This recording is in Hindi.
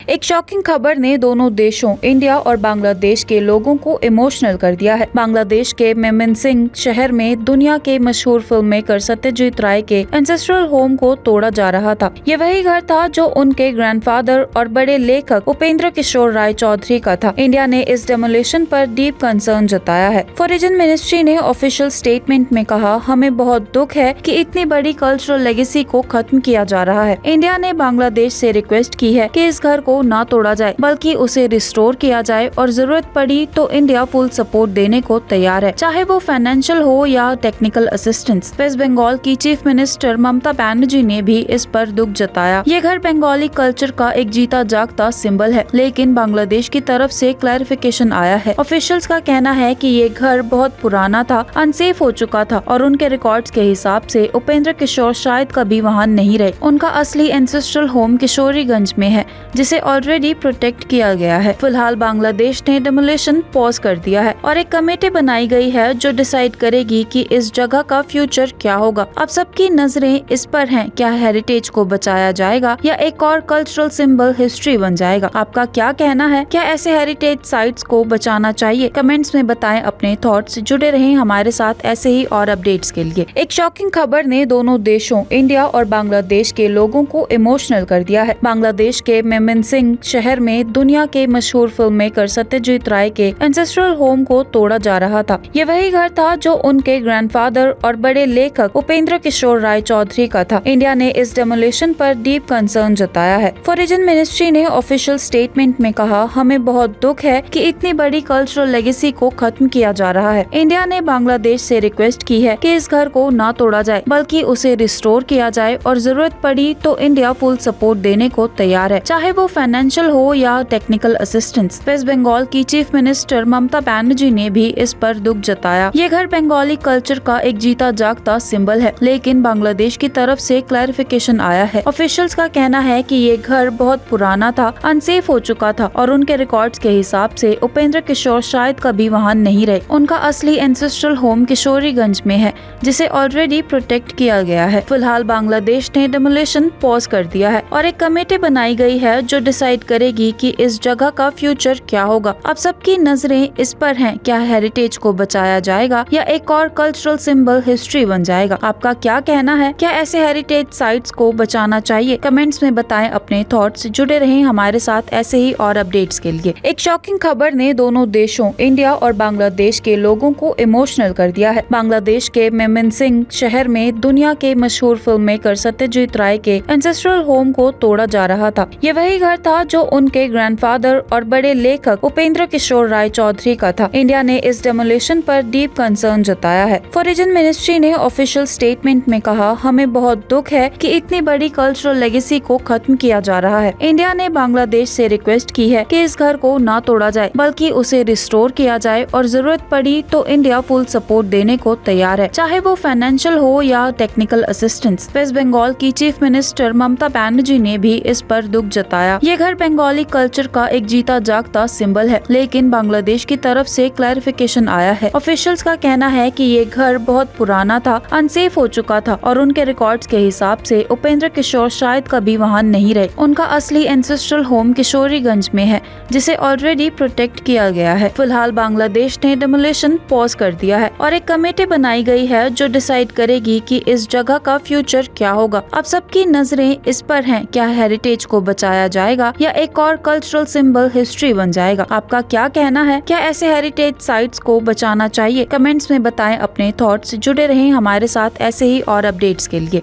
एक शॉकिंग खबर ने दोनों देशों इंडिया और बांग्लादेश के लोगों को इमोशनल कर दिया है। बांग्लादेश के मेमिन्सिंग शहर में दुनिया के मशहूर फिल्म मेकर सत्यजीत राय के एंसेस्ट्रल होम को तोड़ा जा रहा था। ये वही घर था जो उनके ग्रैंडफादर और बड़े लेखक उपेंद्र किशोर राय चौधरी का था। इंडिया ने इस डेमोलिशन पर डीप कंसर्न जताया है। फॉरेन मिनिस्ट्री ने ऑफिशियल स्टेटमेंट में कहा, हमें बहुत दुख है कि इतनी बड़ी कल्चरल लेगेसी को खत्म किया जा रहा है। इंडिया ने बांग्लादेश से रिक्वेस्ट की है कि इस घर को ना तोड़ा जाए बल्कि उसे रिस्टोर किया जाए और जरूरत पड़ी तो इंडिया फुल सपोर्ट देने को तैयार है, चाहे वो फाइनेंशियल हो या टेक्निकल असिस्टेंस। वेस्ट बंगाल की चीफ मिनिस्टर ममता बनर्जी ने भी इस पर दुख जताया। ये घर बंगाली कल्चर का एक जीता जागता सिंबल है, लेकिन बांग्लादेश की तरफ से क्लैरिफिकेशन आया है। ऑफिशियल्स का कहना है कि ये घर बहुत पुराना था, अनसेफ हो चुका था और उनके रिकॉर्ड्स के हिसाब से उपेंद्र किशोर शायद कभी वहाँ नहीं रहे। उनका असली एंसेस्ट्रल होम किशोरीगंज में है, जिसे ऑलरेडी प्रोटेक्ट किया गया है। फिलहाल बांग्लादेश ने डेमोलिशन पॉज कर दिया है और एक कमेटी बनाई गई है जो डिसाइड करेगी कि इस जगह का फ्यूचर क्या होगा। अब सबकी नजरें इस पर हैं, क्या हेरिटेज को बचाया जाएगा या एक और कल्चरल सिंबल हिस्ट्री बन जाएगा। आपका क्या कहना है? क्या ऐसे हेरिटेज साइट्स को बचाना चाहिए? कमेंट्स में बताएं अपने थॉट्स। जुड़े रहें हमारे साथ ऐसे ही और अपडेट्स के लिए। एक शॉकिंग खबर ने दोनों देशों इंडिया और बांग्लादेश के लोगों को इमोशनल कर दिया है। बांग्लादेश के मेमिन्सिंग शहर में दुनिया के मशहूर फिल्म मेकर सत्यजीत राय के एंसेस्ट्रल होम को तोड़ा जा रहा था। ये वही घर था जो उनके ग्रैंडफादर और बड़े लेखक उपेंद्र किशोर राय चौधरी का था। इंडिया ने इस डेमोलिशन पर डीप कंसर्न जताया है। फॉरेन मिनिस्ट्री ने ऑफिशियल स्टेटमेंट में कहा, हमें बहुत दुख है कि इतनी बड़ी कल्चरल लेगेसी को खत्म किया जा रहा है। इंडिया ने बांग्लादेश से रिक्वेस्ट की है कि इस घर को ना तोड़ा जाए बल्कि उसे रिस्टोर किया जाए और जरूरत पड़ी तो इंडिया फुल सपोर्ट देने को तैयार है, चाहे वो फाइनेंशियल हो या टेक्निकल असिस्टेंस। वेस्ट बंगाल की चीफ मिनिस्टर ममता बनर्जी ने भी इस पर दुख जताया। ये घर बंगाली कल्चर का एक जीता जागता सिंबल है, लेकिन बांग्लादेश की तरफ से क्लैरिफिकेशन आया है। ऑफिशियल्स का कहना है कि ये घर बहुत पुराना था, अनसेफ हो चुका था और उनके रिकॉर्ड्स के हिसाब से उपेंद्र किशोर शायद कभी वहाँ नहीं रहे। उनका असली एंसेस्ट्रल होम किशोरीगंज में है, जिसे ऑलरेडी प्रोटेक्ट किया गया है। फिलहाल बांग्लादेश ने डेमोलिशन पॉज कर दिया है और एक कमेटी बनाई गई है जो डिसाइड करेगी कि इस जगह का फ्यूचर क्या होगा। अब सबकी नजरें इस पर हैं, क्या हेरिटेज को बचाया जाएगा या एक और कल्चरल सिंबल हिस्ट्री बन जाएगा। आपका क्या कहना है? क्या ऐसे हेरिटेज साइट्स को बचाना चाहिए? कमेंट्स में बताएं अपने थॉट्स। जुड़े रहें हमारे साथ ऐसे ही और अपडेट्स के लिए। एक शॉकिंग खबर ने दोनों देशों इंडिया और बांग्लादेश के लोगों को इमोशनल कर दिया है। बांग्लादेश के मेमिन्सिंग शहर में दुनिया के मशहूर फिल्म मेकर सत्यजीत राय के एंसेस्ट्रल होम को तोड़ा जा रहा था। ये वही घर था जो उनके ग्रैंडफादर और बड़े लेखक उपेंद्र किशोर राय चौधरी का था। इंडिया ने इस डेमोलिशन पर डीप कंसर्न जताया है। फॉरेन मिनिस्ट्री ने ऑफिशियल स्टेटमेंट में कहा, हमें बहुत दुख है कि इतनी बड़ी कल्चरल लेगेसी को खत्म किया जा रहा है। इंडिया ने बांग्लादेश से रिक्वेस्ट की है कि इस घर को ना तोड़ा जाए बल्कि उसे रिस्टोर किया जाए और जरूरत पड़ी तो इंडिया फुल सपोर्ट देने को तैयार है, चाहे वो फाइनेंशियल हो या टेक्निकल असिस्टेंस। वेस्ट बंगाल की चीफ मिनिस्टर ममता बनर्जी ने भी इस पर दुख जताया। ये घर बंगाली कल्चर का एक जीता जागता सिंबल है, लेकिन बांग्लादेश की तरफ से क्लैरिफिकेशन आया है। ऑफिशियल्स का कहना है कि ये घर बहुत पुराना था, अनसेफ हो चुका था और उनके रिकॉर्ड्स के हिसाब से उपेंद्र किशोर शायद कभी वहाँ नहीं रहे। उनका असली एंसेस्ट्रल होम किशोरीगंज में है, जिसे ऑलरेडी प्रोटेक्ट किया गया है। फिलहाल बांग्लादेश ने डेमोलिशन पॉज कर दिया है और एक कमेटी बनाई गई है जो डिसाइड करेगी कि इस जगह का फ्यूचर क्या होगा। अब सबकी नजरें इस पर हैं, क्या हेरिटेज को बचाया जाएगा या एक और कल्चरल सिंबल हिस्ट्री बन जाएगा। आपका क्या कहना है? क्या ऐसे हेरिटेज साइट्स को बचाना चाहिए? कमेंट्स में बताएं अपने थॉट्स। जुड़े रहें हमारे साथ ऐसे ही और अपडेट्स के लिए।